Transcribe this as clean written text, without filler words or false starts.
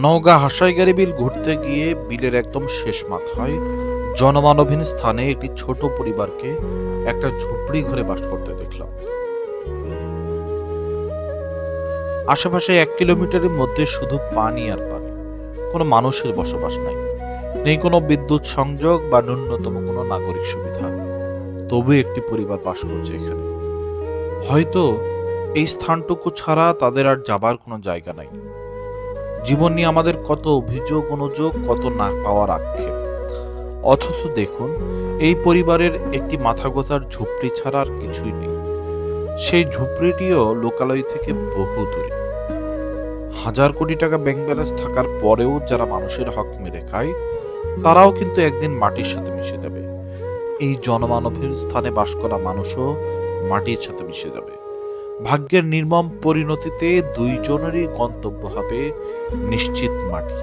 নওগাঁ হাসাইগাড়ি বিল ঘুরতে গিয়ে বিলের একদম শেষ মাথায় জনমানবহীন স্থানে একটি ছোট পরিবারকে একটা ঝুপড়ি ঘরে বাস করতে দেখলাম। আশেপাশে 1 কিলোমিটারের মধ্যে শুধু পানি আর পানি, কোনো মানুষের বসবাস নাই, নেই কোনো বিদ্যুৎ সংযোগ বা ন্যূনতম কোনো নাগরিক সুবিধা। তবু একটি পরিবার বাস করছে এখানে। হয়তো এই স্থানটুকু ছাড়া তাদের আর যাবার কোনো জায়গা নাই। জীবন নিয়ে আমাদের কত অভিযোগ অনুযোগ, কত না পাওয়ার আক্ষেপ। অথচ দেখুন, এই পরিবারের একটি মাথা গোঁজার ঝুপড়ি ছাড়া আর কিছুই নেই। সেই ঝুপড়িটিও লোকালয় থেকে বহু দূরে। হাজার কোটি টাকা ব্যাংক ব্যালেন্স থাকার পরেও যারা মানুষের হক মেরে খায়, তারাও কিন্তু একদিন মাটির সাথে মিশে যাবে। এই জনমানবহীন স্থানে বাস করা মানুষও মাটির সাথে মিশে যাবে। ভাগ্যের নির্মম পরিণতিতে দুইজনেরই গন্তব্য হবে নিশ্চিত মাটি।